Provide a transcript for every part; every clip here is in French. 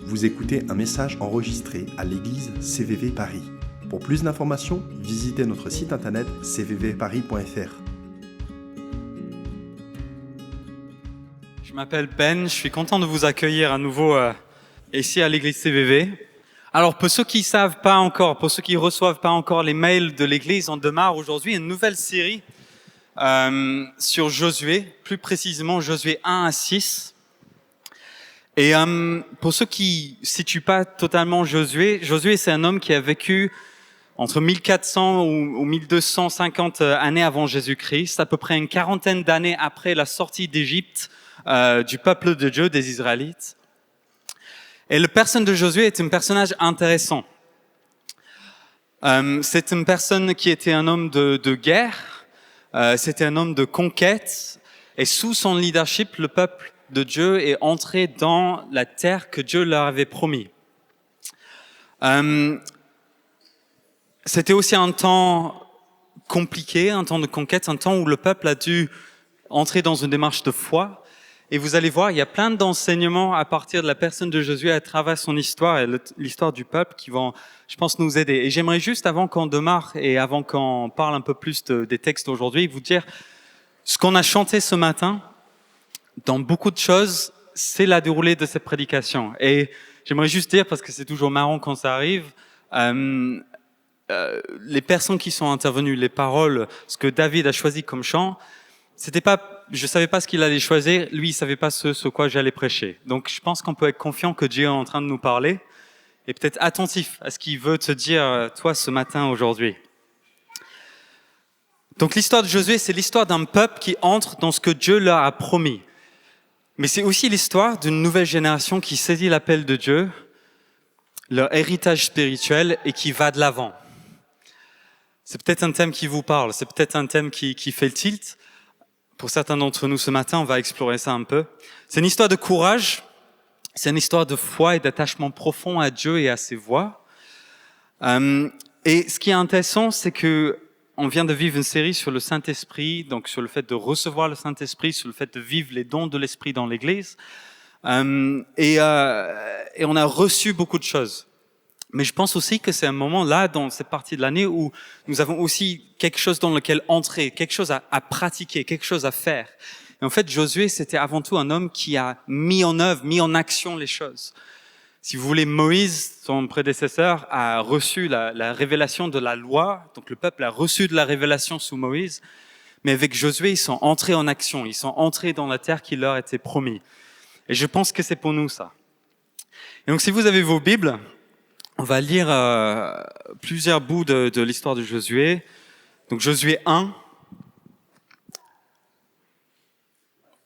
Vous écoutez un message enregistré à l'église CVV Paris. Pour plus d'informations, visitez notre site internet cvvparis.fr. Je m'appelle Ben, je suis content de vous accueillir à nouveau ici à l'église CVV. Alors pour ceux qui savent pas encore, pour ceux qui reçoivent pas encore les mails de l'église, on démarre aujourd'hui une nouvelle série sur Josué, plus précisément Josué 1 à 6. Et pour ceux qui ne situent pas totalement Josué c'est un homme qui a vécu entre 1400 ou 1250 années avant Jésus-Christ, à peu près une quarantaine d'années après la sortie d'Égypte du peuple de Dieu, des Israélites. Et la personne de Josué est un personnage intéressant. C'est une personne qui était un homme de guerre, c'était un homme de conquête, et sous son leadership, le peuple de Dieu est entré dans la terre que Dieu leur avait promis. C'était aussi un temps compliqué, un temps de conquête, un temps où le peuple a dû entrer dans une démarche de foi. Et vous allez voir, il y a plein d'enseignements à partir de la personne de Josué à travers son histoire et l'histoire du peuple qui vont, je pense, nous aider. Et j'aimerais juste, avant qu'on démarre et avant qu'on parle un peu plus des textes aujourd'hui, vous dire ce qu'on a chanté ce matin. Dans beaucoup de choses, c'est la déroulée de cette prédication. Et j'aimerais juste dire, parce que c'est toujours marrant quand ça arrive, les personnes qui sont intervenues, les paroles, ce que David a choisi comme chant, c'était pas, je savais pas ce qu'il allait choisir, lui il savait pas ce quoi j'allais prêcher. Donc je pense qu'on peut être confiant que Dieu est en train de nous parler et peut-être attentif à ce qu'il veut te dire toi ce matin aujourd'hui. Donc l'histoire de Josué, c'est l'histoire d'un peuple qui entre dans ce que Dieu leur a promis. Mais c'est aussi l'histoire d'une nouvelle génération qui saisit l'appel de Dieu, leur héritage spirituel et qui va de l'avant. C'est peut-être un thème qui vous parle, c'est peut-être un thème qui fait le tilt. Pour certains d'entre nous ce matin, on va explorer ça un peu. C'est une histoire de courage, c'est une histoire de foi et d'attachement profond à Dieu et à ses voies. Et ce qui est intéressant, c'est que on vient de vivre une série sur le Saint-Esprit, donc sur le fait de recevoir le Saint-Esprit, sur le fait de vivre les dons de l'Esprit dans l'Église. Et on a reçu beaucoup de choses. Mais je pense aussi que c'est un moment là, dans cette partie de l'année, où nous avons aussi quelque chose dans lequel entrer, quelque chose à pratiquer, quelque chose à faire. Et en fait, Josué, c'était avant tout un homme qui a mis en œuvre, mis en action les choses. Si vous voulez, Moïse, son prédécesseur, a reçu la révélation de la loi. Donc le peuple a reçu de la révélation sous Moïse. Mais avec Josué, ils sont entrés en action. Ils sont entrés dans la terre qui leur était promise. Et je pense que c'est pour nous ça. Et donc si vous avez vos Bibles, on va lire plusieurs bouts de l'histoire de Josué. Donc Josué 1.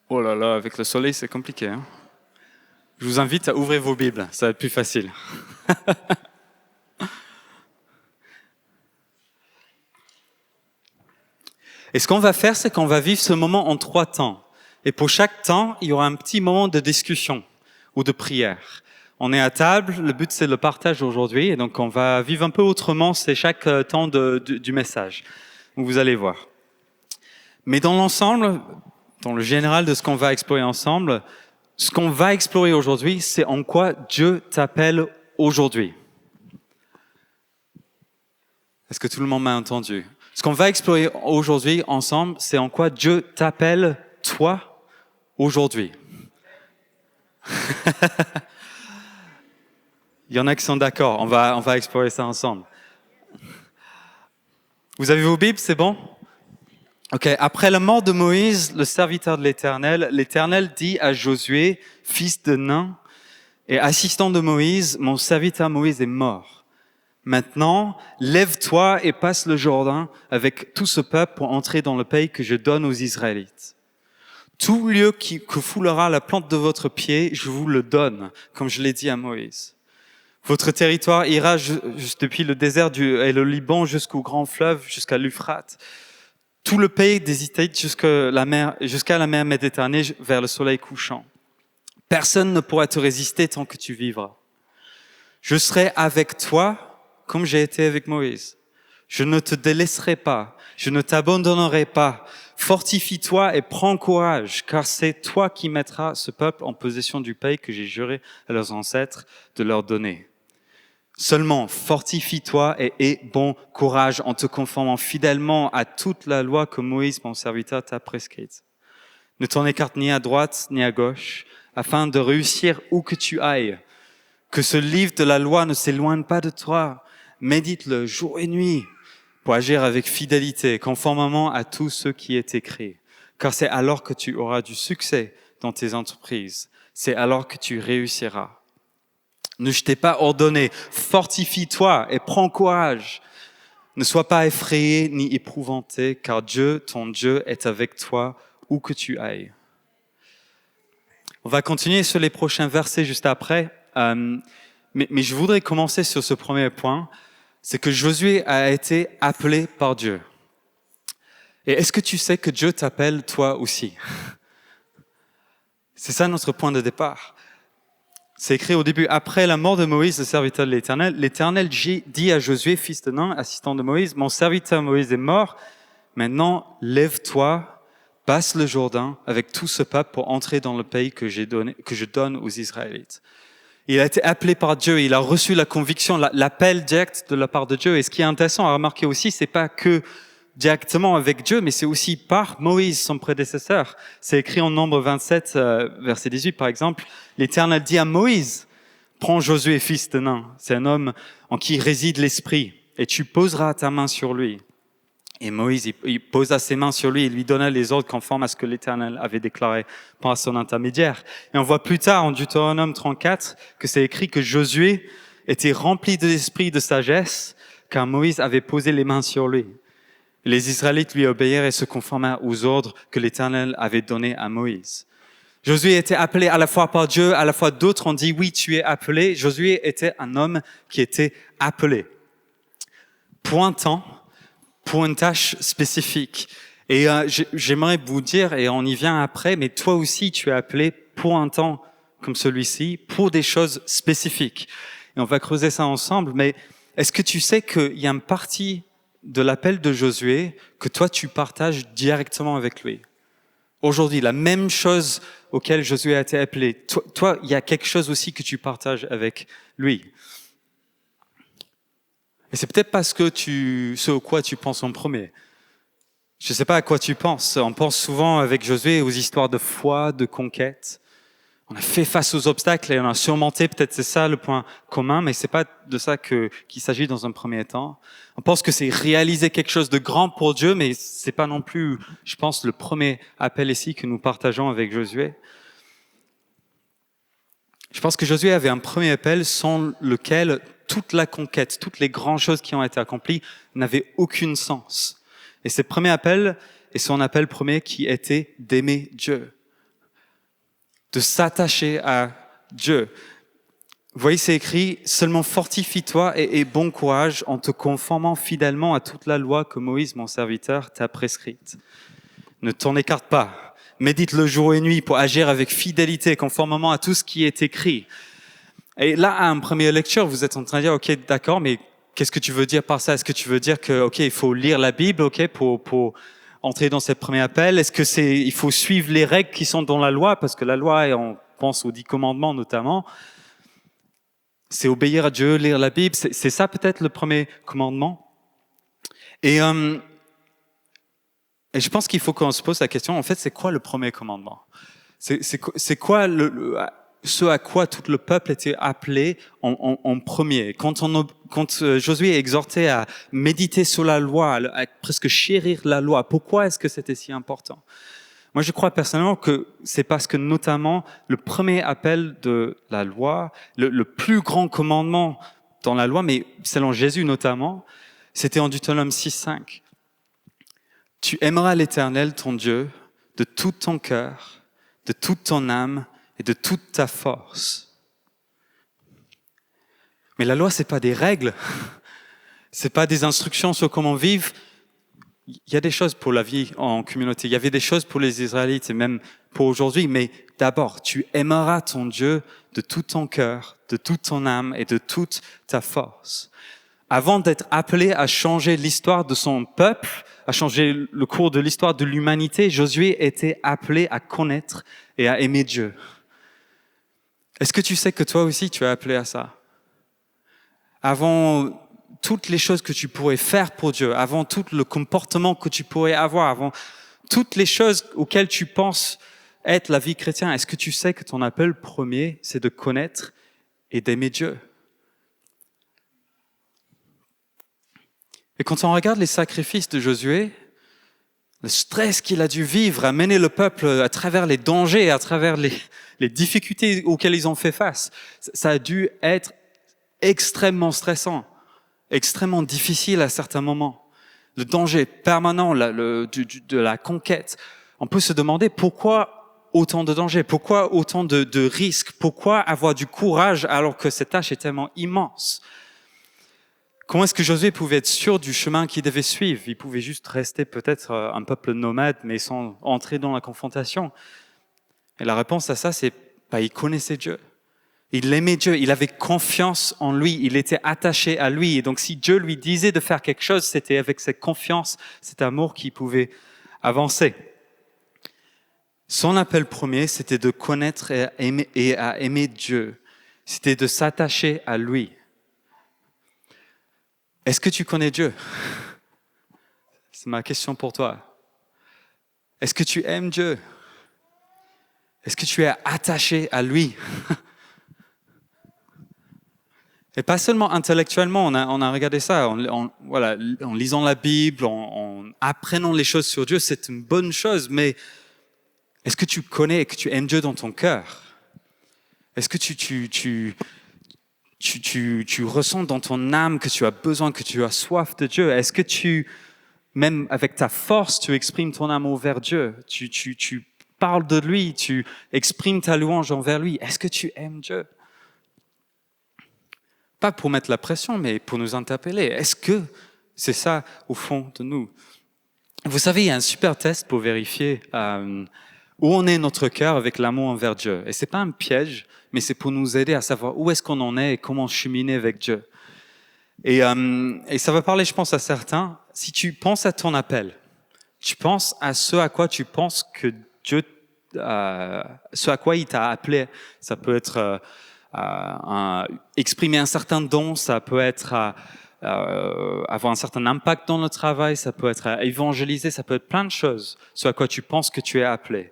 Oh là là, avec le soleil, c'est compliqué, hein. Je vous invite à ouvrir vos Bibles, ça va être plus facile. Et ce qu'on va faire, c'est qu'on va vivre ce moment en 3 temps. Et pour chaque temps, il y aura un petit moment de discussion ou de prière. On est à table, le but c'est le partage aujourd'hui, et donc on va vivre un peu autrement, c'est chaque temps du message. Donc vous allez voir. Mais dans l'ensemble, dans le général de ce qu'on va explorer ensemble, ce qu'on va explorer aujourd'hui, c'est en quoi Dieu t'appelle aujourd'hui. Est-ce que tout le monde m'a entendu? Ce qu'on va explorer aujourd'hui ensemble, c'est en quoi Dieu t'appelle, toi, aujourd'hui. Il y en a qui sont d'accord, on va explorer ça ensemble. Vous avez vos Bibles, c'est bon? Ok, après la mort de Moïse, le serviteur de l'Éternel, l'Éternel dit à Josué, fils de Nun et assistant de Moïse, mon serviteur Moïse est mort. Maintenant, lève-toi et passe le Jourdain avec tout ce peuple pour entrer dans le pays que je donne aux Israélites. Tout lieu que foulera la plante de votre pied, je vous le donne, comme je l'ai dit à Moïse. Votre territoire ira depuis le désert et le Liban jusqu'au grand fleuve, jusqu'à l'Euphrate. Tout le pays des Hittites jusqu'à la mer Méditerranée vers le soleil couchant. Personne ne pourra te résister tant que tu vivras. Je serai avec toi comme j'ai été avec Moïse. Je ne te délaisserai pas, je ne t'abandonnerai pas. Fortifie-toi et prends courage, car c'est toi qui mettras ce peuple en possession du pays que j'ai juré à leurs ancêtres de leur donner. Seulement, fortifie-toi et aie bon courage en te conformant fidèlement à toute la loi que Moïse, mon serviteur, t'a prescrite. Ne t'en écarte ni à droite ni à gauche, afin de réussir où que tu ailles. Que ce livre de la loi ne s'éloigne pas de toi. Médite-le jour et nuit pour agir avec fidélité, conformément à tout ce qui est écrit. Car c'est alors que tu auras du succès dans tes entreprises. C'est alors que tu réussiras. Ne je t'ai pas ordonné, fortifie-toi et prends courage. Ne sois pas effrayé ni éprouvanté, car Dieu, ton Dieu, est avec toi où que tu ailles. On va continuer sur les prochains versets juste après, mais je voudrais commencer sur ce premier point, c'est que Josué a été appelé par Dieu. Et est-ce que tu sais que Dieu t'appelle toi aussi? C'est ça notre point de départ. C'est écrit au début, après la mort de Moïse, le serviteur de l'Éternel, l'Éternel dit à Josué, fils de Nun, assistant de Moïse, mon serviteur Moïse est mort, maintenant lève-toi, passe le Jourdain avec tout ce peuple pour entrer dans le pays que je donne aux Israélites. Il a été appelé par Dieu, il a reçu la conviction, l'appel direct de la part de Dieu. Et ce qui est intéressant à remarquer aussi, c'est pas que directement avec Dieu, mais c'est aussi par Moïse, son prédécesseur. C'est écrit en Nombre 27, verset 18 par exemple. L'Éternel dit à Moïse, prends Josué, fils de Nun. C'est un homme en qui réside l'Esprit, et tu poseras ta main sur lui. Et Moïse, il posa ses mains sur lui et lui donna les ordres conformes à ce que l'Éternel avait déclaré par son intermédiaire. Et on voit plus tard, en Deutéronome 34, que c'est écrit que Josué était rempli de l'esprit de sagesse, car Moïse avait posé les mains sur lui. Les Israélites lui obéirent et se conformèrent aux ordres que l'Éternel avait donnés à Moïse. Josué était appelé à la fois par Dieu, à la fois d'autres ont dit, oui, tu es appelé. Josué était un homme qui était appelé. Pointant, pour une tâche spécifique. Et j'aimerais vous dire, et on y vient après, mais toi aussi tu es appelé pour un temps comme celui-ci, pour des choses spécifiques. Et on va creuser ça ensemble, mais est-ce que tu sais qu'il y a une partie de l'appel de Josué que toi tu partages directement avec lui? Aujourd'hui, la même chose auquel Josué a été appelé, toi, il y a quelque chose aussi que tu partages avec lui. Et c'est peut-être parce que ce au quoi tu penses en premier. Je ne sais pas à quoi tu penses. On pense souvent avec Josué aux histoires de foi, de conquête. On a fait face aux obstacles et on a surmonté, peut-être c'est ça le point commun, mais c'est pas de ça qu'il s'agit dans un premier temps. On pense que c'est réaliser quelque chose de grand pour Dieu, mais c'est pas non plus, je pense, le premier appel ici que nous partageons avec Josué. Je pense que Josué avait un premier appel sans lequel toute la conquête, toutes les grandes choses qui ont été accomplies n'avaient aucun sens. Et ce premier appel est son appel premier qui était d'aimer Dieu, de s'attacher à Dieu. Vous voyez, c'est écrit, seulement fortifie-toi et aie bon courage en te conformant fidèlement à toute la loi que Moïse, mon serviteur, t'a prescrite. Ne t'en écarte pas. Médite le jour et nuit pour agir avec fidélité, conformément à tout ce qui est écrit. Et là, à une première lecture, vous êtes en train de dire, ok, d'accord, mais qu'est-ce que tu veux dire par ça? Est-ce que tu veux dire que, ok, il faut lire la Bible, ok, pour entrer dans ce premier appel? Est-ce que il faut suivre les règles qui sont dans la loi? Parce que la loi, et on pense aux 10 commandements notamment, c'est obéir à Dieu, lire la Bible. C'est ça peut-être le premier commandement. Et je pense qu'il faut qu'on se pose la question, en fait, c'est quoi le premier commandement? C'est quoi ce à quoi tout le peuple était appelé en premier? Quand Josué est exhorté à méditer sur la loi, à presque chérir la loi, pourquoi est-ce que c'était si important? Moi, je crois personnellement que c'est parce que notamment le premier appel de la loi, le plus grand commandement dans la loi, mais selon Jésus notamment, c'était en Deutéronome 6:5. Tu aimeras l'Éternel, ton Dieu, de tout ton cœur, de toute ton âme et de toute ta force. Mais la loi, c'est pas des règles, c'est pas des instructions sur comment vivre. Il y a des choses pour la vie en communauté, il y avait des choses pour les Israélites et même pour aujourd'hui, mais d'abord, tu aimeras ton Dieu de tout ton cœur, de toute ton âme et de toute ta force. avant d'être appelé à changer l'histoire de son peuple, à changer le cours de l'histoire de l'humanité, Josué était appelé à connaître et à aimer Dieu. Est-ce que tu sais que toi aussi tu es appelé à ça? Avant toutes les choses que tu pourrais faire pour Dieu, avant tout le comportement que tu pourrais avoir, avant toutes les choses auxquelles tu penses être la vie chrétienne, est-ce que tu sais que ton appel premier, c'est de connaître et d'aimer Dieu? Et quand on regarde les sacrifices de Josué, le stress qu'il a dû vivre à mener le peuple à travers les dangers, à travers les difficultés auxquelles ils ont fait face, ça a dû être extrêmement stressant, extrêmement difficile à certains moments. Le danger permanent de la conquête. On peut se demander pourquoi autant de dangers, pourquoi autant de risques, pourquoi avoir du courage alors que cette tâche est tellement immense. Comment est-ce que Josué pouvait être sûr du chemin qu'il devait suivre? Il pouvait juste rester peut-être un peuple nomade, mais sans entrer dans la confrontation. Et la réponse à ça, c'est il connaissait Dieu. Il aimait Dieu, il avait confiance en lui, il était attaché à lui. Et donc si Dieu lui disait de faire quelque chose, c'était avec cette confiance, cet amour qu'il pouvait avancer. Son appel premier, c'était de connaître et à aimer Dieu. C'était de s'attacher à lui. Est-ce que tu connais Dieu? C'est ma question pour toi. Est-ce que tu aimes Dieu? Est-ce que tu es attaché à lui? Et pas seulement intellectuellement, on a regardé ça, en lisant la Bible, en apprenant les choses sur Dieu, c'est une bonne chose, mais est-ce que tu connais et que tu aimes Dieu dans ton cœur? Est-ce que tu ressens dans ton âme que tu as besoin, que tu as soif de Dieu? Est-ce que même avec ta force, tu exprimes ton amour vers Dieu? Tu parles de lui, tu exprimes ta louange envers lui. Est-ce que tu aimes Dieu? Pas pour mettre la pression, mais pour nous interpeller. Est-ce que c'est ça au fond de nous? Vous savez, il y a un super test pour vérifier où en est notre cœur avec l'amour envers Dieu. Et c'est pas un piège, mais c'est pour nous aider à savoir où est-ce qu'on en est et comment cheminer avec Dieu. Et ça va parler, je pense, à certains. Si tu penses à ton appel, tu penses à ce à quoi tu penses que Dieu, ce à quoi il t'a appelé. Ça peut être exprimer un certain don, ça peut être avoir un certain impact dans le travail, ça peut être évangéliser, ça peut être plein de choses, ce à quoi tu penses que tu es appelé.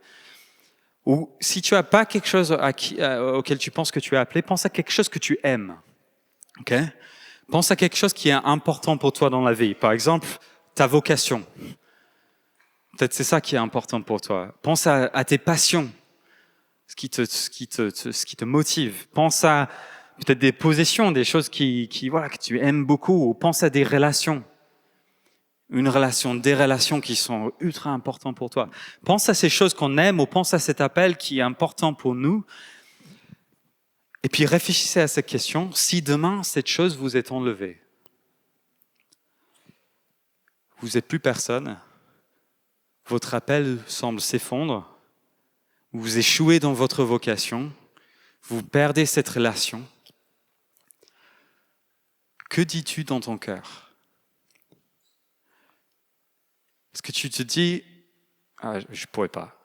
Ou si tu n'as pas quelque chose auquel tu penses que tu es appelé, pense à quelque chose que tu aimes. Okay? Pense à quelque chose qui est important pour toi dans la vie. Par exemple, ta vocation. Peut-être c'est ça qui est important pour toi. Pense à tes passions. Ce qui te motive. Pense à peut-être des possessions, des choses que tu aimes beaucoup, ou pense à des relations. Des relations qui sont ultra importantes pour toi. Pense à ces choses qu'on aime, ou pense à cet appel qui est important pour nous. Et puis réfléchissez à cette question. Si demain, cette chose vous est enlevée, vous n'êtes plus personne, votre appel semble s'effondrer, vous échouez dans votre vocation, vous perdez cette relation. Que dis-tu dans ton cœur? Est-ce que tu te dis, je ne pourrais pas,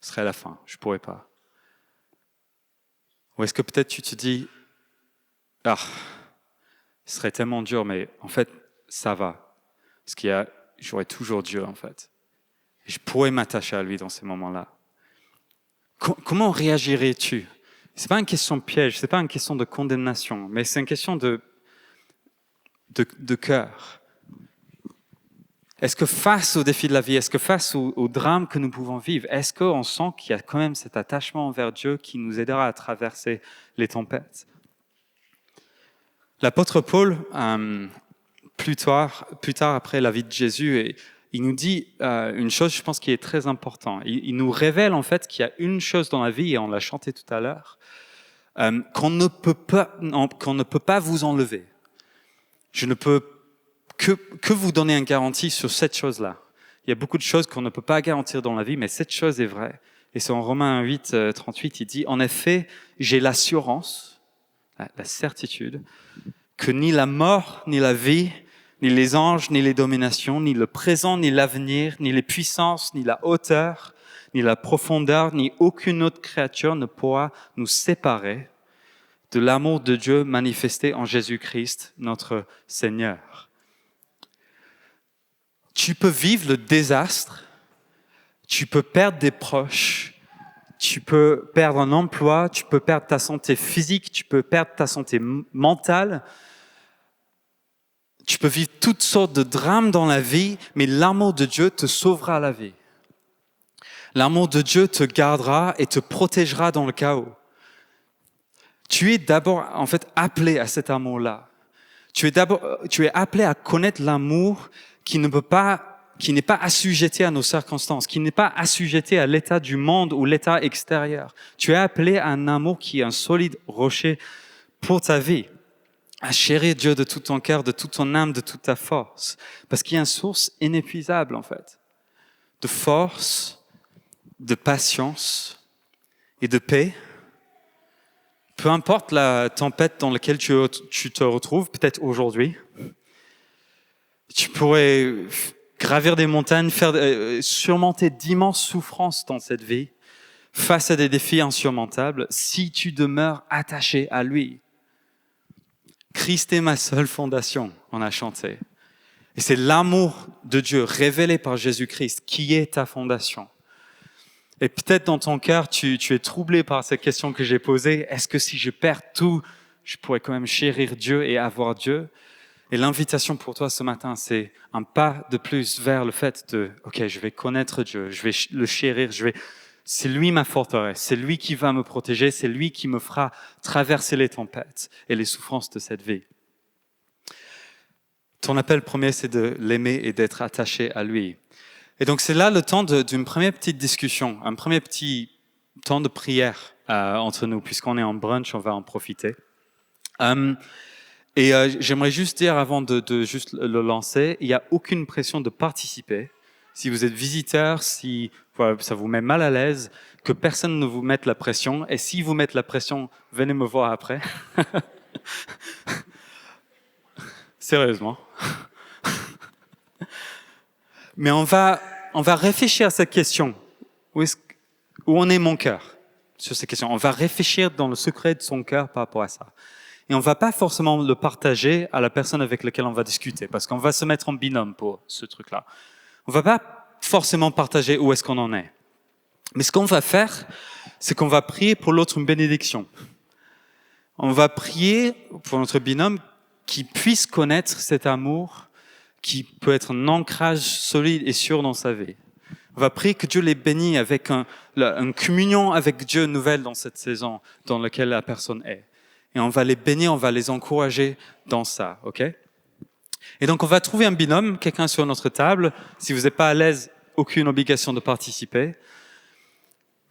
ce serait la fin, je ne pourrais pas? Ou est-ce que peut-être tu te dis, ce serait tellement dur, mais en fait, ça va. Parce j'aurai toujours Dieu, en fait. Et je pourrais m'attacher à lui dans ces moments-là. Comment réagirais-tu? C'est pas une question de piège, c'est pas une question de condamnation, mais c'est une question de cœur. Est-ce que face aux défis de la vie, est-ce que face au drame que nous pouvons vivre, est-ce qu'on sent qu'il y a quand même cet attachement envers Dieu qui nous aidera à traverser les tempêtes? L'apôtre Paul, plus tard après la vie de Jésus, il nous dit une chose, je pense, qui est très importante. Il nous révèle en fait qu'il y a une chose dans la vie, et on l'a chanté tout à l'heure, qu'on ne peut pas vous enlever. Je ne peux que vous donner une garantie sur cette chose-là. Il y a beaucoup de choses qu'on ne peut pas garantir dans la vie, mais cette chose est vraie. Et c'est en Romains 8, 38, il dit « En effet, j'ai l'assurance, la certitude, que ni la mort, ni la vie, ni les anges, ni les dominations, ni le présent, ni l'avenir, ni les puissances, ni la hauteur, ni la profondeur, ni aucune autre créature ne pourra nous séparer de l'amour de Dieu manifesté en Jésus-Christ, notre Seigneur. Tu peux vivre le désastre, tu peux perdre des proches, tu peux perdre un emploi, tu peux perdre ta santé physique, tu peux perdre ta santé mentale, tu peux vivre toutes sortes de drames dans la vie, mais l'amour de Dieu te sauvera la vie. L'amour de Dieu te gardera et te protégera dans le chaos. Tu es d'abord, en fait, appelé à cet amour-là. Tu es appelé à connaître l'amour qui n'est pas assujetti à nos circonstances, qui n'est pas assujetti à l'état du monde ou l'état extérieur. Tu es appelé à un amour qui est un solide rocher pour ta vie, à chérir Dieu de tout ton cœur, de toute ton âme, de toute ta force. Parce qu'il y a une source inépuisable, en fait, de force, de patience et de paix. Peu importe la tempête dans laquelle tu te retrouves, peut-être aujourd'hui, tu pourrais gravir des montagnes, surmonter d'immenses souffrances dans cette vie, face à des défis insurmontables, si tu demeures attaché à lui. Christ est ma seule fondation, on a chanté. Et c'est l'amour de Dieu révélé par Jésus-Christ qui est ta fondation. Et peut-être dans ton cœur, tu es troublé par cette question que j'ai posée. Est-ce que si je perds tout, je pourrais quand même chérir Dieu et avoir Dieu? Et l'invitation pour toi ce matin, c'est un pas de plus vers le fait de, OK, je vais connaître Dieu, je vais le chérir, c'est lui ma forteresse, c'est lui qui va me protéger, c'est lui qui me fera traverser les tempêtes et les souffrances de cette vie. Ton appel premier, c'est de l'aimer et d'être attaché à lui. Et donc, c'est là le temps d'une première petite discussion, un premier petit temps de prière entre nous, puisqu'on est en brunch, on va en profiter. J'aimerais juste dire, avant de juste le lancer, il n'y a aucune pression de participer. Si vous êtes visiteur, si ça vous met mal à l'aise, que personne ne vous mette la pression. Et si vous mettez la pression, venez me voir après. Sérieusement. Mais on va réfléchir à cette question. Où en est mon cœur sur cette question? On va réfléchir dans le secret de son cœur par rapport à ça. Et on va pas forcément le partager à la personne avec laquelle on va discuter, parce qu'on va se mettre en binôme pour ce truc-là. On va pas forcément partager où est-ce qu'on en est. Mais ce qu'on va faire, c'est qu'on va prier pour l'autre une bénédiction. On va prier pour notre binôme qui puisse connaître cet amour qui peut être un ancrage solide et sûr dans sa vie. On va prier que Dieu les bénisse avec une communion avec Dieu nouvelle dans cette saison dans laquelle la personne est. Et on va les bénir, on va les encourager dans ça, ok? Et donc on va trouver un binôme, quelqu'un sur notre table. Si vous n'êtes pas à l'aise, aucune obligation de participer.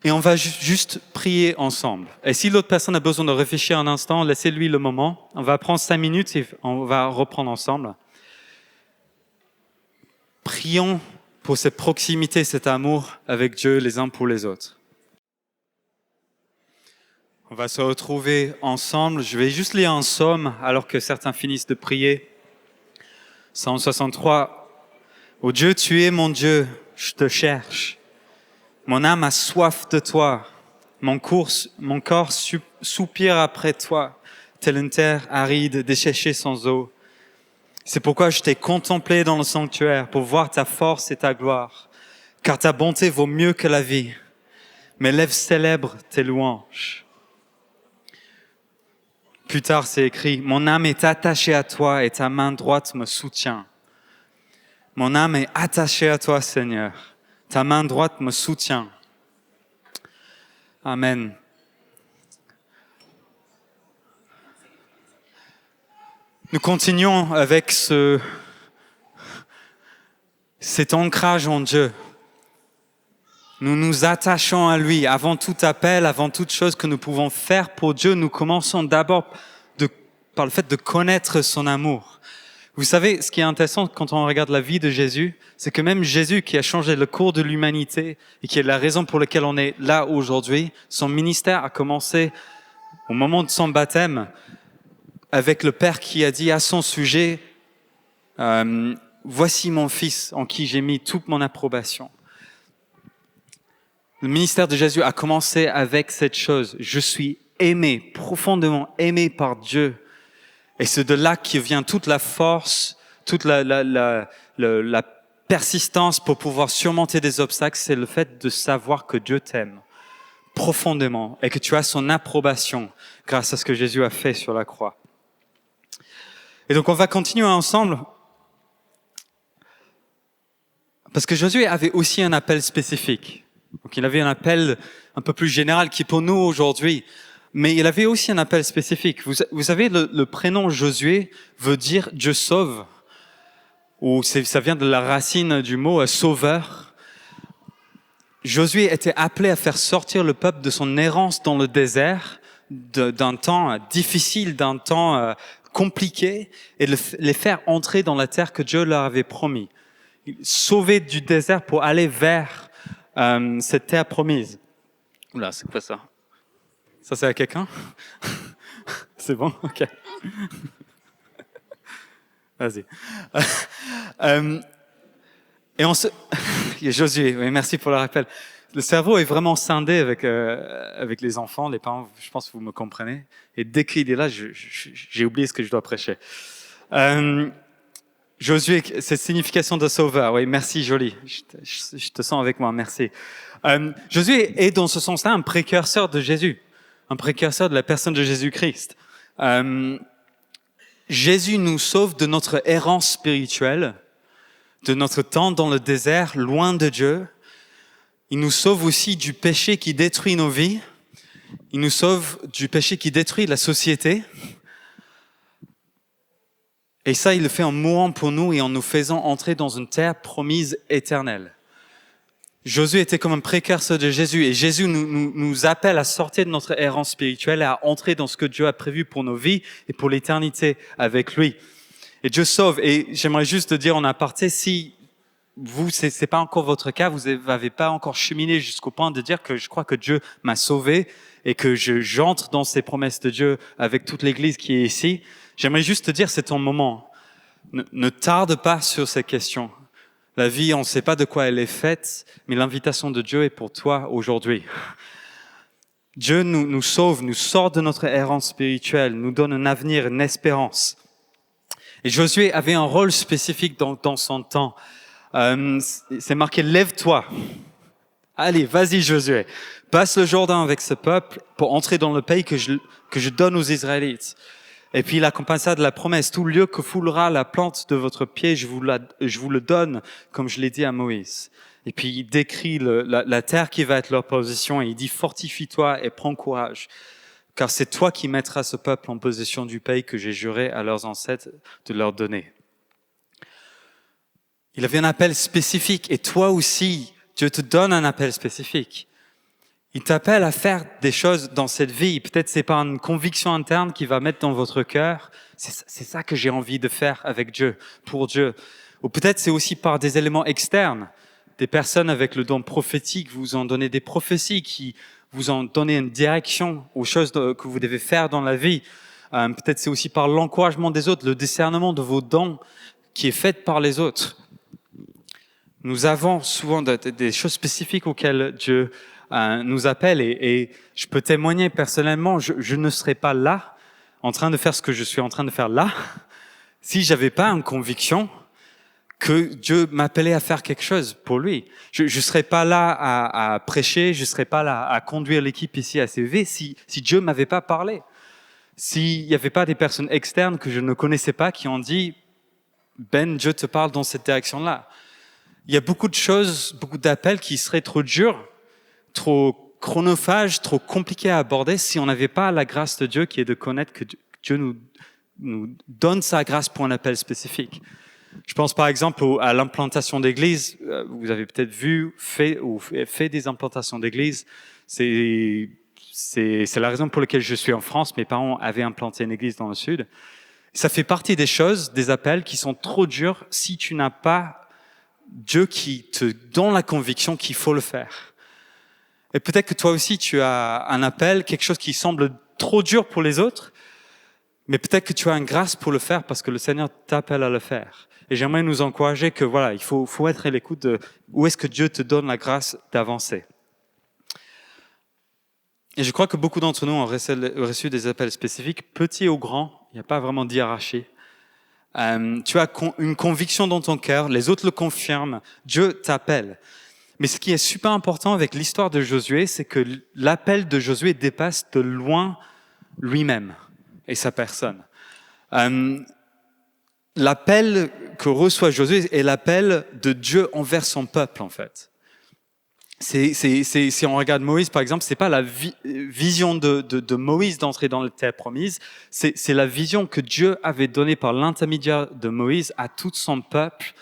Et on va juste prier ensemble. Et si l'autre personne a besoin de réfléchir un instant, laissez-lui le moment. On va prendre 5 minutes et on va reprendre ensemble. Prions pour cette proximité, cet amour avec Dieu les uns pour les autres. On va se retrouver ensemble. Je vais juste lire un psaume alors que certains finissent de prier. Psaume 63. Ô Dieu, tu es mon Dieu, je te cherche. Mon âme a soif de toi. Mon corps soupire après toi, telle une terre aride, desséchée sans eau. C'est pourquoi je t'ai contemplé dans le sanctuaire pour voir ta force et ta gloire. Car ta bonté vaut mieux que la vie. Mes lèvres célèbrent tes louanges. Plus tard, c'est écrit, mon âme est attachée à toi et ta main droite me soutient. Mon âme est attachée à toi, Seigneur. Ta main droite me soutient. Amen. Nous continuons avec cet ancrage en Dieu. Nous nous attachons à lui. Avant tout appel, avant toute chose que nous pouvons faire pour Dieu, nous commençons d'abord par le fait de connaître son amour. Vous savez, ce qui est intéressant quand on regarde la vie de Jésus, c'est que même Jésus qui a changé le cours de l'humanité et qui est la raison pour laquelle on est là aujourd'hui, son ministère a commencé au moment de son baptême avec le Père qui a dit à son sujet, voici mon Fils en qui j'ai mis toute mon approbation. Le ministère de Jésus a commencé avec cette chose. Je suis aimé, profondément aimé par Dieu. Et c'est de là que vient toute la force, toute la persistance pour pouvoir surmonter des obstacles. C'est le fait de savoir que Dieu t'aime profondément et que tu as son approbation grâce à ce que Jésus a fait sur la croix. Et donc on va continuer ensemble parce que Josué avait aussi un appel spécifique. Donc il avait un appel un peu plus général qui est pour nous aujourd'hui, mais il avait aussi un appel spécifique. Vous savez, le prénom Josué veut dire Dieu sauve, ou ça vient de la racine du mot sauveur. Josué était appelé à faire sortir le peuple de son errance dans le désert, d'un temps difficile, d'un temps compliqué, et de les faire entrer dans la terre que Dieu leur avait promis. Sauver du désert pour aller vers cette terre promise. Oula, c'est quoi ça? Ça, c'est à quelqu'un? C'est bon? Ok. Vas-y. Et Josué, oui, merci pour le rappel. Le cerveau est vraiment scindé avec les enfants, les parents, je pense que vous me comprenez. Et dès qu'il est là, j'ai oublié ce que je dois prêcher. Josué, cette signification de sauveur, oui, merci, joli. Je te sens avec moi, merci. Josué est dans ce sens-là un précurseur de Jésus, un précurseur de la personne de Jésus-Christ. Jésus nous sauve de notre errance spirituelle, de notre temps dans le désert, loin de Dieu. Il nous sauve aussi du péché qui détruit nos vies. Il nous sauve du péché qui détruit la société. Et ça, il le fait en mourant pour nous et en nous faisant entrer dans une terre promise éternelle. Josué était comme un précurseur de Jésus et Jésus nous appelle à sortir de notre errance spirituelle et à entrer dans ce que Dieu a prévu pour nos vies et pour l'éternité avec lui. Et Dieu sauve. Et j'aimerais juste te dire en aparté, si vous, c'est pas encore votre cas, vous n'avez pas encore cheminé jusqu'au point de dire que je crois que Dieu m'a sauvé et que j'entre dans ces promesses de Dieu avec toute l'Église qui est ici, j'aimerais juste te dire, c'est ton moment. Ne tarde pas sur ces questions. La vie, on ne sait pas de quoi elle est faite, mais l'invitation de Dieu est pour toi aujourd'hui. Dieu nous sauve, nous sort de notre errance spirituelle, nous donne un avenir, une espérance. Et Josué avait un rôle spécifique dans son temps. C'est marqué « Lève-toi ». Allez, vas-y Josué, passe le Jourdain avec ce peuple pour entrer dans le pays que je donne aux Israélites. Et puis il accompagne ça de la promesse, tout lieu que foulera la plante de votre pied, je vous le donne, comme je l'ai dit à Moïse. Et puis il décrit la terre qui va être leur possession et il dit fortifie-toi et prends courage, car c'est toi qui mettras ce peuple en possession du pays que j'ai juré à leurs ancêtres de leur donner. Il avait un appel spécifique et toi aussi, Dieu te donne un appel spécifique. Il t'appelle à faire des choses dans cette vie. Peut-être c'est par une conviction interne qu'il va mettre dans votre cœur. C'est ça que j'ai envie de faire avec Dieu, pour Dieu. Ou peut-être c'est aussi par des éléments externes. Des personnes avec le don prophétique vous ont donné des prophéties qui vous ont donné une direction aux choses que vous devez faire dans la vie. Peut-être c'est aussi par l'encouragement des autres, le discernement de vos dons qui est fait par les autres. Nous avons souvent des choses spécifiques auxquelles Dieu nous appelle et je peux témoigner personnellement, je ne serais pas là en train de faire ce que je suis en train de faire là si j'avais pas une conviction que Dieu m'appelait à faire quelque chose pour lui. Je serais pas là à prêcher, je serais pas là à conduire l'équipe ici à CVV si Dieu m'avait pas parlé. S'il y avait pas des personnes externes que je ne connaissais pas qui ont dit Ben, Dieu te parle dans cette direction-là. Il y a beaucoup de choses, beaucoup d'appels qui seraient trop durs, trop chronophages, trop compliqués à aborder si on n'avait pas la grâce de Dieu qui est de connaître que Dieu nous donne sa grâce pour un appel spécifique. Je pense par exemple à l'implantation d'églises. Vous avez peut-être fait des implantations d'églises. C'est la raison pour laquelle je suis en France. Mes parents avaient implanté une église dans le sud. Ça fait partie des choses, des appels qui sont trop durs si tu n'as pas Dieu qui te donne la conviction qu'il faut le faire. Et peut-être que toi aussi tu as un appel, quelque chose qui semble trop dur pour les autres, Mais peut-être que tu as une grâce pour le faire parce que le Seigneur t'appelle à le faire. Et j'aimerais nous encourager que voilà, il faut être à l'écoute de où est-ce que Dieu te donne la grâce d'avancer. Et je crois que beaucoup d'entre nous ont reçu des appels spécifiques, petits ou grands, il n'y a pas vraiment d'hiérarchie. Tu as une conviction dans ton cœur, les autres le confirment, Dieu t'appelle. Mais ce qui est super important avec l'histoire de Josué, c'est que l'appel de Josué dépasse de loin lui-même et sa personne. L'appel que reçoit Josué est l'appel de Dieu envers son peuple, en fait. Si on regarde Moïse, par exemple, c'est pas la vision de Moïse d'entrer dans la terre promise, c'est la vision que Dieu avait donnée par l'intermédiaire de Moïse à tout son peuple.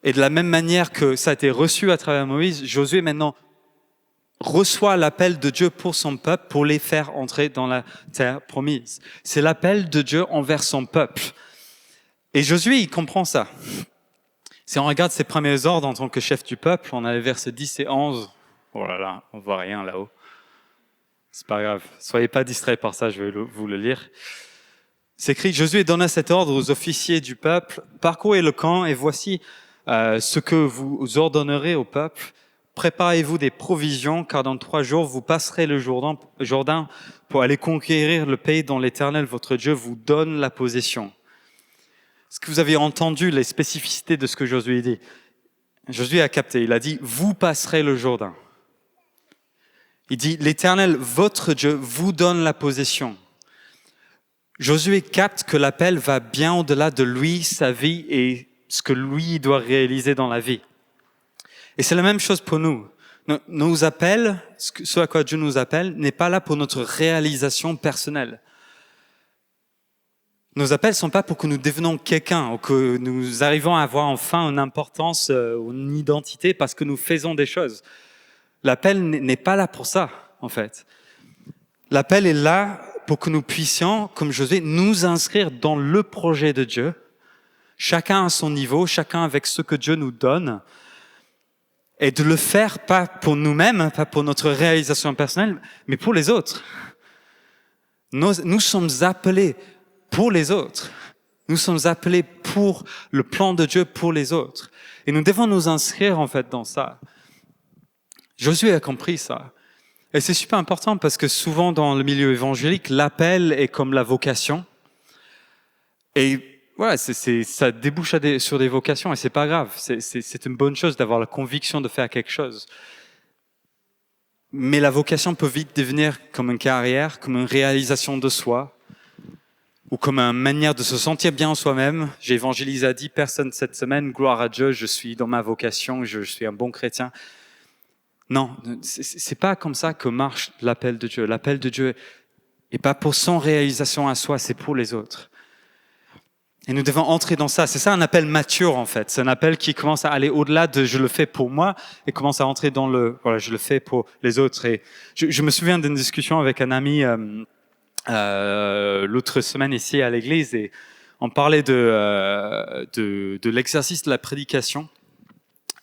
Et de la même manière que ça a été reçu à travers Moïse, Josué maintenant reçoit l'appel de Dieu pour son peuple, pour les faire entrer dans la terre promise. C'est l'appel de Dieu envers son peuple. Et Josué, il comprend ça. Si on regarde ses premiers ordres en tant que chef du peuple, on a les versets 10 et 11. Oh là là, on voit rien là-haut. C'est pas grave. Soyez pas distraits par ça, je vais vous le lire. C'est écrit, Josué donna cet ordre aux officiers du peuple. Parcourez le camp et voici ce que vous ordonnerez au peuple. Préparez-vous des provisions, car dans 3 jours, vous passerez le Jourdain pour aller conquérir le pays dont l'Éternel, votre Dieu, vous donne la possession. Est-ce que vous avez entendu les spécificités de ce que Josué dit? Josué a capté, il a dit, vous passerez le Jourdain. Il dit, l'Éternel, votre Dieu, vous donne la possession. Josué capte que l'appel va bien au-delà de lui, sa vie et ce que lui doit réaliser dans la vie. Et c'est la même chose pour nous. Nos appels, ce à quoi Dieu nous appelle, n'est pas là pour notre réalisation personnelle. Nos appels ne sont pas pour que nous devenions quelqu'un ou que nous arrivons à avoir enfin une importance ou une identité parce que nous faisons des choses. L'appel n'est pas là pour ça, en fait. L'appel est là pour que nous puissions, comme Josué, nous inscrire dans le projet de Dieu, chacun à son niveau, chacun avec ce que Dieu nous donne, et de le faire pas pour nous-mêmes, pas pour notre réalisation personnelle, mais pour les autres. Nous sommes appelés pour les autres. Nous sommes appelés pour le plan de Dieu pour les autres. Et nous devons nous inscrire en fait dans ça. Josué a compris ça. Et c'est super important parce que souvent dans le milieu évangélique, l'appel est comme la vocation. Et voilà, ça débouche sur des vocations et c'est pas grave. C'est une bonne chose d'avoir la conviction de faire quelque chose. Mais la vocation peut vite devenir comme une carrière, comme une réalisation de soi, ou comme une manière de se sentir bien en soi-même. J'ai évangélisé à 10 personnes cette semaine, gloire à Dieu, je suis dans ma vocation, je suis un bon chrétien. Non, c'est pas comme ça que marche l'appel de Dieu. L'appel de Dieu est pas pour son réalisation à soi, c'est pour les autres. Et nous devons entrer dans ça. C'est ça un appel mature en fait. C'est un appel qui commence à aller au-delà de je le fais pour moi et commence à entrer dans je le fais pour les autres. Et je me souviens d'une discussion avec un ami l'autre semaine ici à l'église et on parlait de l'exercice de la prédication.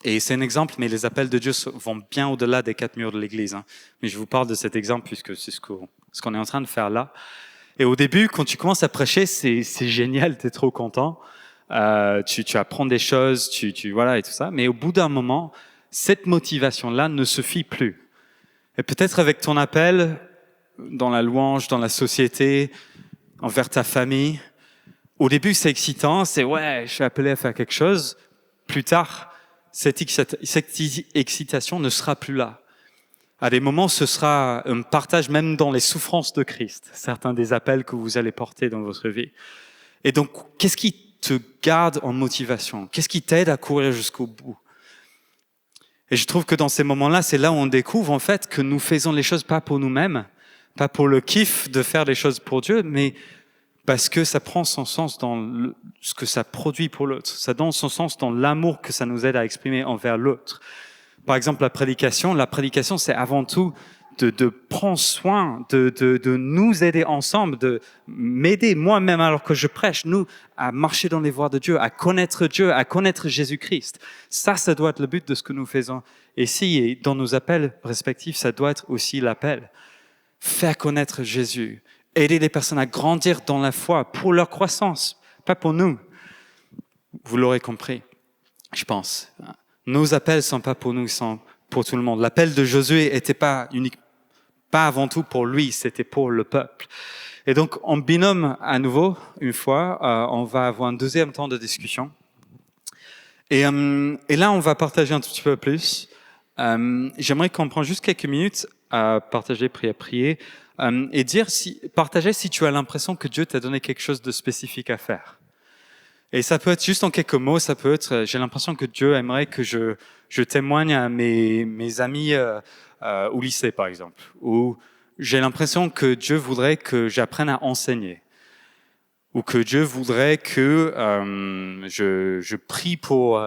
Et c'est un exemple, mais les appels de Dieu vont bien au-delà des 4 murs de l'église. Hein. Mais je vous parle de cet exemple puisque c'est ce qu'on est en train de faire là. Et au début, quand tu commences à prêcher, c'est génial, t'es trop content. Tu apprends des choses, voilà et tout ça. Mais au bout d'un moment, cette motivation-là ne suffit plus. Et peut-être avec ton appel, dans la louange, dans la société, envers ta famille, au début c'est excitant, c'est ouais, je suis appelé à faire quelque chose. Plus tard, cette excitation ne sera plus là. À des moments, ce sera un partage même dans les souffrances de Christ, certains des appels que vous allez porter dans votre vie. Et donc, qu'est-ce qui te garde en motivation? Qu'est-ce qui t'aide à courir jusqu'au bout? Et je trouve que dans ces moments-là, c'est là où on découvre en fait que nous faisons les choses pas pour nous-mêmes, pas pour le kiff de faire des choses pour Dieu, mais parce que ça prend son sens dans ce que ça produit pour l'autre. Ça donne son sens dans l'amour que ça nous aide à exprimer envers l'autre. Par exemple, la prédication, c'est avant tout de prendre soin, de nous aider ensemble, de m'aider moi-même alors que je prêche, nous, à marcher dans les voies de Dieu, à connaître Jésus-Christ. Ça doit être le but de ce que nous faisons ici. Et dans nos appels respectifs, ça doit être aussi l'appel. Faire connaître Jésus, aider les personnes à grandir dans la foi pour leur croissance, pas pour nous. Vous l'aurez compris, je pense. Nos appels ne sont pas pour nous, ils sont pour tout le monde. L'appel de Josué n'était pas avant tout pour lui, c'était pour le peuple. Et donc, en binôme à nouveau, une fois, on va avoir un deuxième temps de discussion. Et là, on va partager un tout petit peu plus. J'aimerais qu'on prenne juste quelques minutes à partager, prier, et partager si tu as l'impression que Dieu t'a donné quelque chose de spécifique à faire. Et ça peut être juste en quelques mots, ça peut être, j'ai l'impression que Dieu aimerait que je témoigne à mes amis au lycée, par exemple. Ou j'ai l'impression que Dieu voudrait que j'apprenne à enseigner. Ou que Dieu voudrait que je prie pour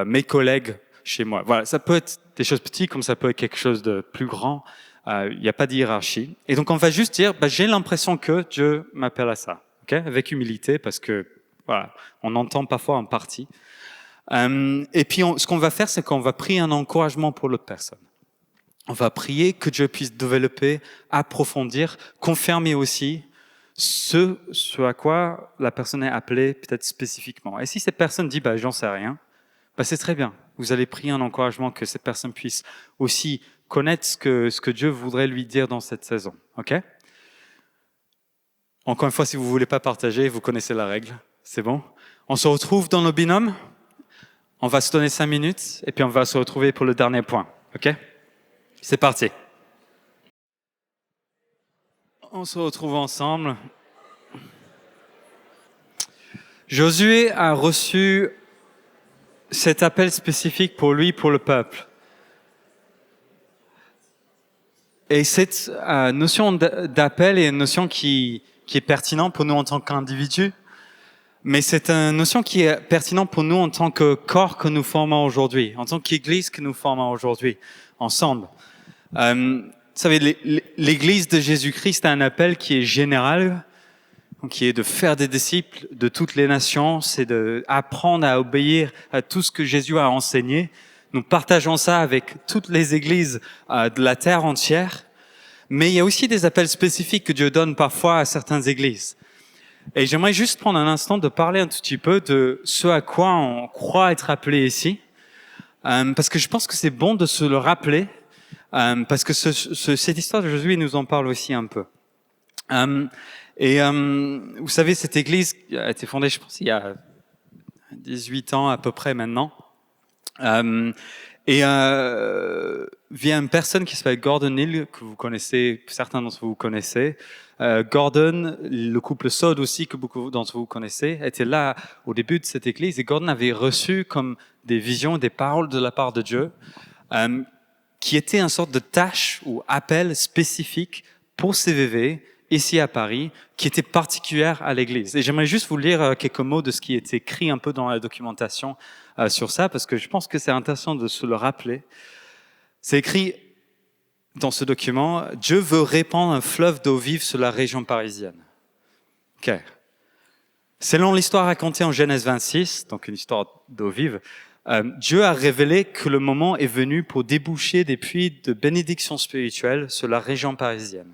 mes collègues chez moi. Voilà, ça peut être des choses petites comme ça peut être quelque chose de plus grand. Il n'y a pas de hiérarchie. Et donc on va juste dire, j'ai l'impression que Dieu m'appelle à ça, okay? Avec humilité, parce que voilà, on entend parfois en partie. Et puis ce qu'on va faire, c'est qu'on va prier un encouragement pour l'autre personne. On va prier que Dieu puisse développer, approfondir, confirmer aussi ce à quoi la personne est appelée peut-être spécifiquement. Et si cette personne dit j'en sais rien, c'est très bien. Vous allez prier un encouragement que cette personne puisse aussi connaître ce que Dieu voudrait lui dire dans cette saison. Ok? Encore une fois, si vous voulez pas partager, vous connaissez la règle. C'est bon? On se retrouve dans nos binômes. On va se donner 5 minutes et puis on va se retrouver pour le dernier point. Ok? C'est parti. On se retrouve ensemble. Josué a reçu cet appel spécifique pour lui, pour le peuple. Et cette notion d'appel est une notion qui est pertinente pour nous en tant qu'individus, mais c'est une notion qui est pertinente pour nous en tant que corps que nous formons aujourd'hui, en tant qu'Église que nous formons aujourd'hui, ensemble. Vous savez, l'Église de Jésus-Christ a un appel qui est général, qui est de faire des disciples de toutes les nations, c'est d'apprendre à obéir à tout ce que Jésus a enseigné. Nous partageons ça avec toutes les églises de la terre entière. Mais il y a aussi des appels spécifiques que Dieu donne parfois à certaines églises. Et j'aimerais juste prendre un instant de parler un tout petit peu de ce à quoi on croit être appelé ici. Parce que je pense que c'est bon de se le rappeler. Parce que cette histoire de Josué nous en parle aussi un peu. Vous savez, cette église a été fondée, je pense, il y a 18 ans à peu près maintenant. Via une personne qui s'appelle Gordon Hill, que vous connaissez, certains d'entre vous connaissez. Gordon, le couple Sod aussi, que beaucoup d'entre vous connaissez, était là au début de cette église. Et Gordon avait reçu comme des visions, des paroles de la part de Dieu, qui étaient une sorte de tâche ou appel spécifique pour CVV, ici à Paris, qui était particulière à l'église. Et j'aimerais juste vous lire quelques mots de ce qui est écrit un peu dans la documentation sur ça, parce que je pense que c'est intéressant de se le rappeler. C'est écrit dans ce document, « Dieu veut répandre un fleuve d'eau vive sur la région parisienne. » Okay. Selon l'histoire racontée en Genèse 26, donc une histoire d'eau vive, Dieu a révélé que le moment est venu pour déboucher des puits de bénédiction spirituelle sur la région parisienne.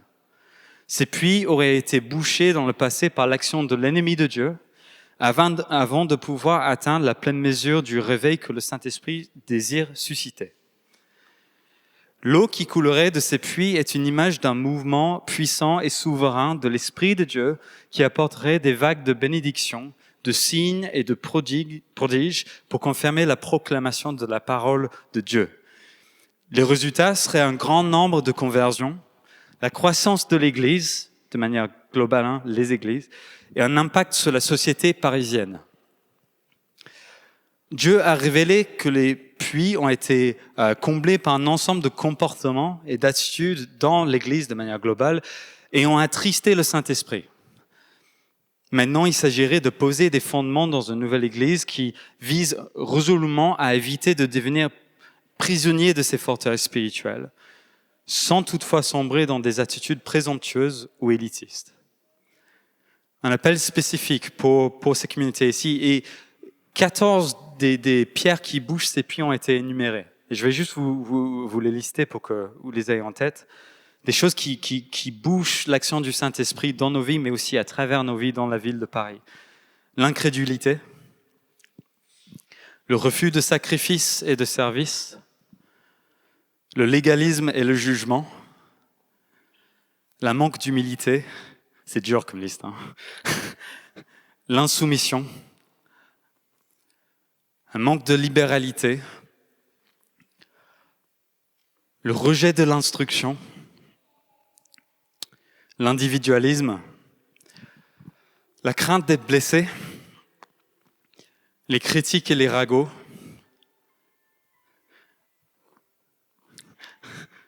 Ces puits auraient été bouchés dans le passé par l'action de l'ennemi de Dieu, avant de pouvoir atteindre la pleine mesure du réveil que le Saint-Esprit désire susciter. L'eau qui coulerait de ces puits est une image d'un mouvement puissant et souverain de l'Esprit de Dieu qui apporterait des vagues de bénédiction, de signes et de prodiges pour confirmer la proclamation de la parole de Dieu. Les résultats seraient un grand nombre de conversions, la croissance de l'Église, de manière globale, les églises, et un impact sur la société parisienne. Dieu a révélé que les puits ont été comblés par un ensemble de comportements et d'attitudes dans l'Église de manière globale et ont attristé le Saint-Esprit. Maintenant, il s'agirait de poser des fondements dans une nouvelle Église qui vise résolument à éviter de devenir prisonnier de ces forteresses spirituelles, sans toutefois sombrer dans des attitudes présomptueuses ou élitistes. Un appel spécifique pour ces communautés ici, et 14 des pierres qui bougent ces puits ont été énumérées. Et je vais juste vous les lister pour que vous les ayez en tête. Des choses qui bougent l'action du Saint-Esprit dans nos vies, mais aussi à travers nos vies dans la ville de Paris. L'incrédulité, le refus de sacrifice et de service, le légalisme et le jugement, la manque d'humilité, c'est dur comme liste, hein. L'insoumission, un manque de libéralité, le rejet de l'instruction, l'individualisme, la crainte d'être blessé, les critiques et les ragots.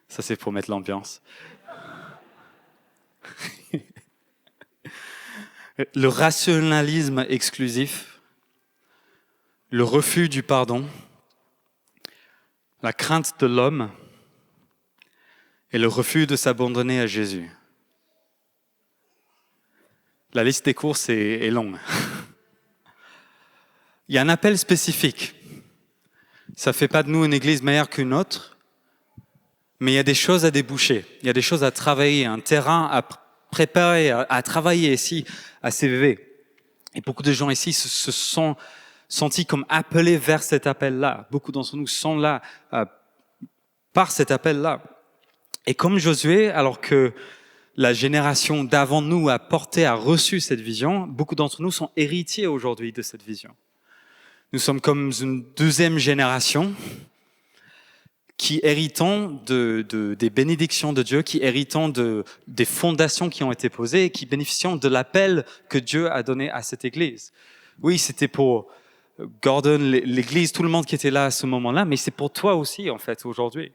Ça, c'est pour mettre l'ambiance. Le rationalisme exclusif, le refus du pardon, la crainte de l'homme et le refus de s'abandonner à Jésus. La liste des courses est longue. Il y a un appel spécifique. Ça ne fait pas de nous une église meilleure qu'une autre, mais il y a des choses à déboucher, il y a des choses à travailler, un terrain à préparer, à travailler ici à CVV. Et beaucoup de gens ici se sont sentis comme appelés vers cet appel-là. Beaucoup d'entre nous sont là par cet appel-là. Et comme Josué, alors que la génération d'avant nous a reçu cette vision, beaucoup d'entre nous sont héritiers aujourd'hui de cette vision. Nous sommes comme une deuxième génération qui héritons des bénédictions de Dieu, qui héritons des fondations qui ont été posées et qui bénéficions de l'appel que Dieu a donné à cette église. Oui, c'était pour Gordon, l'église, tout le monde qui était là à ce moment-là, mais c'est pour toi aussi, en fait, aujourd'hui.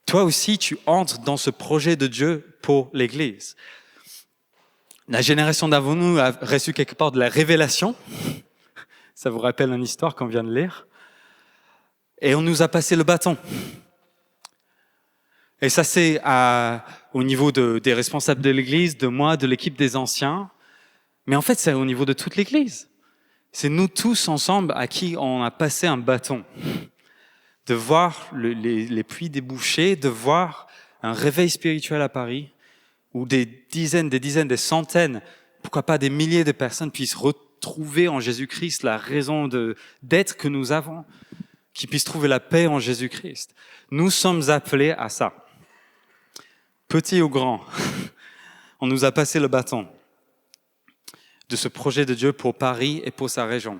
Toi aussi, tu entres dans ce projet de Dieu pour l'église. La génération d'avant nous a reçu quelque part de la révélation. Ça vous rappelle une histoire qu'on vient de lire. Et on nous a passé le bâton. Et ça, c'est au niveau des responsables de l'église, de moi, de l'équipe des anciens. Mais en fait, c'est au niveau de toute l'église. C'est nous tous ensemble à qui on a passé un bâton. De voir les puits débouchés, de voir un réveil spirituel à Paris, où des dizaines, des centaines, pourquoi pas des milliers de personnes puissent retrouver en Jésus-Christ la raison d'être que nous avons, qui puissent trouver la paix en Jésus-Christ. Nous sommes appelés à ça. Petit ou grand, on nous a passé le bâton de ce projet de Dieu pour Paris et pour sa région.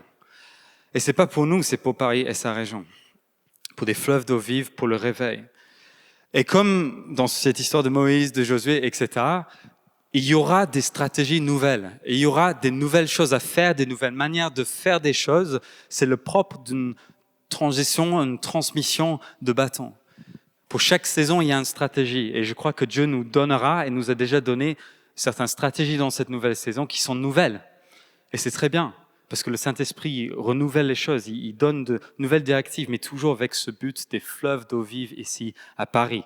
Et c'est pas pour nous, c'est pour Paris et sa région. Pour des fleuves d'eau vive, pour le réveil. Et comme dans cette histoire de Moïse, de Josué, etc., il y aura des stratégies nouvelles. Et il y aura des nouvelles choses à faire, des nouvelles manières de faire des choses. C'est le propre d'une transition, une transmission de bâton. Pour chaque saison, il y a une stratégie. Et je crois que Dieu nous donnera et nous a déjà donné certaines stratégies dans cette nouvelle saison qui sont nouvelles. Et c'est très bien. Parce que le Saint-Esprit renouvelle les choses, il donne de nouvelles directives, mais toujours avec ce but des fleuves d'eau vive ici à Paris.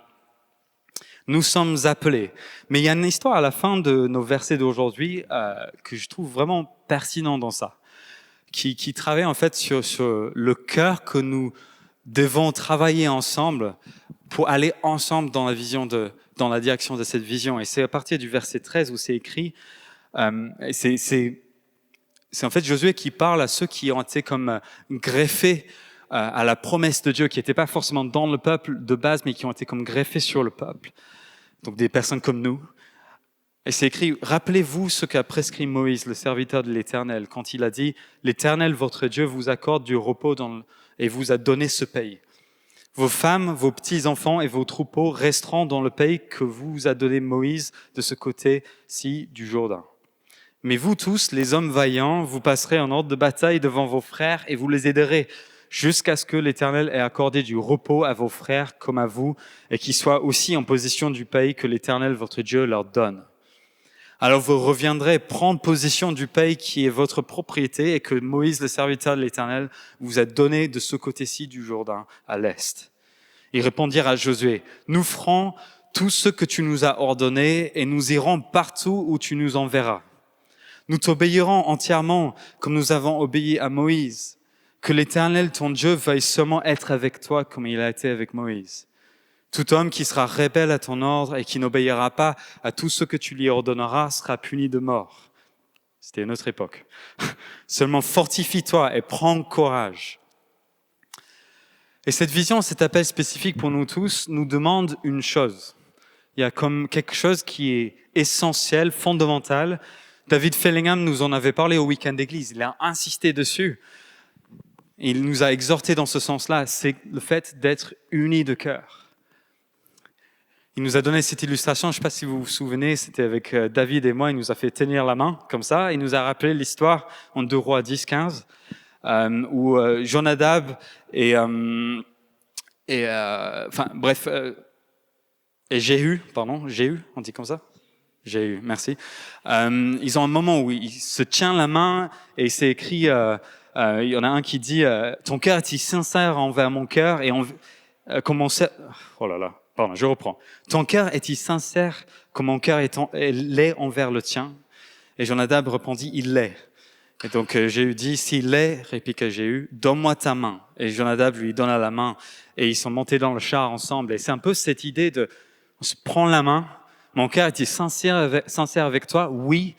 Nous sommes appelés. Mais il y a une histoire à la fin de nos versets d'aujourd'hui que je trouve vraiment pertinent dans ça, qui travaille en fait sur le cœur que nous devons travailler ensemble pour aller ensemble dans la direction de cette vision. Et c'est à partir du verset 13 où c'est écrit, c'est en fait Josué qui parle à ceux qui ont été comme greffés à la promesse de Dieu, qui n'étaient pas forcément dans le peuple de base, mais qui ont été comme greffés sur le peuple. Donc des personnes comme nous. Et c'est écrit, rappelez-vous ce qu'a prescrit Moïse, le serviteur de l'Éternel, quand il a dit, l'Éternel, votre Dieu, vous accorde du repos et vous a donné ce pays. Vos femmes, vos petits-enfants et vos troupeaux resteront dans le pays que vous a donné Moïse de ce côté-ci du Jourdain. Mais vous tous, les hommes vaillants, vous passerez en ordre de bataille devant vos frères et vous les aiderez jusqu'à ce que l'Éternel ait accordé du repos à vos frères comme à vous et qu'ils soient aussi en possession du pays que l'Éternel, votre Dieu, leur donne. Alors vous reviendrez prendre possession du pays qui est votre propriété et que Moïse, le serviteur de l'Éternel, vous a donné de ce côté-ci du Jourdain, à l'est. Ils répondirent à Josué, nous ferons tout ce que tu nous as ordonné et nous irons partout où tu nous enverras. Nous t'obéirons entièrement comme nous avons obéi à Moïse. Que l'Éternel, ton Dieu, veuille seulement être avec toi comme il a été avec Moïse. Tout homme qui sera rebelle à ton ordre et qui n'obéira pas à tout ce que tu lui ordonneras sera puni de mort. C'était une autre époque. Seulement fortifie-toi et prends courage. Et cette vision, cet appel spécifique pour nous tous, nous demande une chose. Il y a comme quelque chose qui est essentiel, fondamental. David Fellingham nous en avait parlé au week-end d'église. Il a insisté dessus. Il nous a exhortés dans ce sens-là. C'est le fait d'être unis de cœur. Il nous a donné cette illustration, je ne sais pas si vous vous souvenez, c'était avec David et moi, il nous a fait tenir la main comme ça, il nous a rappelé l'histoire en 2 Rois 10, 15, où Jonadab et Jéhu, on dit comme ça ? Jéhu, merci. Ils ont un moment où il se tient la main et c'est écrit, il y en a un qui dit « Ton cœur est-il sincère envers mon cœur ?» et oh là là. Pardon, je reprends. Ton cœur est-il sincère comme mon cœur l'est envers le tien? Et Jonadab répondit, il l'est. Et donc Jéhu dit, s'il l'est, répliqua Jéhu, donne-moi ta main. Et Jonadab lui donna la main. Et ils sont montés dans le char ensemble. Et c'est un peu cette idée de, on se prend la main. Mon cœur est-il sincère avec toi? Oui,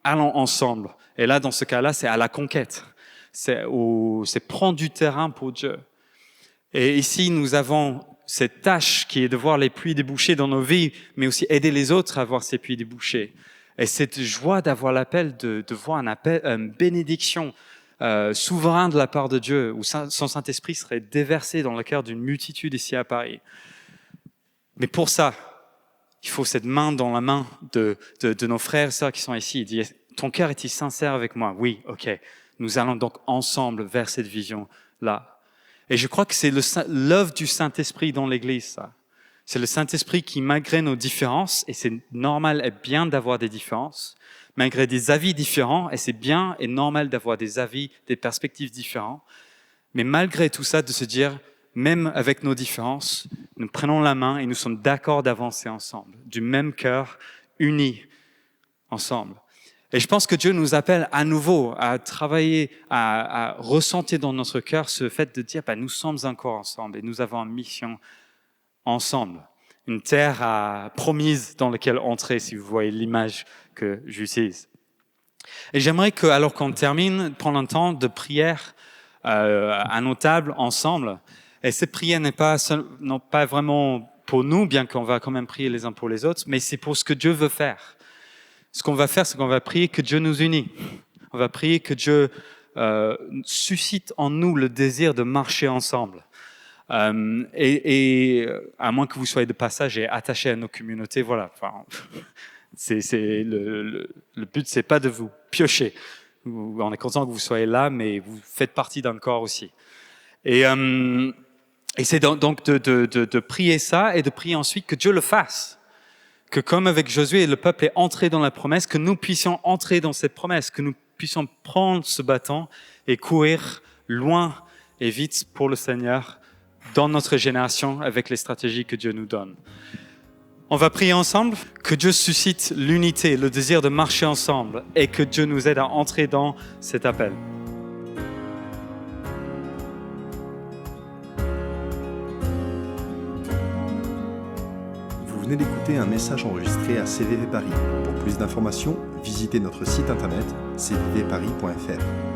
allons ensemble. Et là, dans ce cas-là, c'est à la conquête. C'est prendre du terrain pour Dieu. Et ici, nous avons cette tâche qui est de voir les puits débouchés dans nos vies, mais aussi aider les autres à voir ces puits débouchés. Et cette joie d'avoir l'appel, de voir un appel, une bénédiction souverain de la part de Dieu, où son Saint-Esprit serait déversé dans le cœur d'une multitude ici à Paris. Mais pour ça, il faut cette main dans la main de nos frères et sœurs qui sont ici. Il dit, ton cœur est-il sincère avec moi? Oui, ok. Nous allons donc ensemble vers cette vision-là. Et je crois que c'est l'œuvre du Saint-Esprit dans l'Église, ça. C'est le Saint-Esprit qui, malgré nos différences, et c'est normal et bien d'avoir des différences, malgré des avis différents, et c'est bien et normal d'avoir des avis, des perspectives différentes, mais malgré tout ça, de se dire, même avec nos différences, nous prenons la main et nous sommes d'accord d'avancer ensemble, du même cœur, unis ensemble. Et je pense que Dieu nous appelle à nouveau à travailler, à ressentir dans notre cœur ce fait de dire nous sommes encore ensemble et nous avons une mission ensemble. Une terre promise dans laquelle entrer, si vous voyez l'image que j'utilise. Et j'aimerais que, alors qu'on termine, prendre un temps de prière à nos tables ensemble. Et cette prière n'est pas vraiment pour nous, bien qu'on va quand même prier les uns pour les autres, mais c'est pour ce que Dieu veut faire. Ce qu'on va faire, c'est qu'on va prier que Dieu nous unit. On va prier que Dieu suscite en nous le désir de marcher ensemble. Et à moins que vous soyez de passage et attaché à nos communautés, voilà. Enfin, le but, c'est pas de vous piocher. On est content que vous soyez là, mais vous faites partie d'un corps aussi. Et c'est donc de prier ça et de prier ensuite que Dieu le fasse. Que comme avec Josué, le peuple est entré dans la promesse, que nous puissions entrer dans cette promesse, que nous puissions prendre ce bâton et courir loin et vite pour le Seigneur dans notre génération avec les stratégies que Dieu nous donne. On va prier ensemble, que Dieu suscite l'unité, le désir de marcher ensemble et que Dieu nous aide à entrer dans cet appel. Vous venez d'écouter un message enregistré à CVV Paris. Pour plus d'informations, visitez notre site internet cvvparis.fr.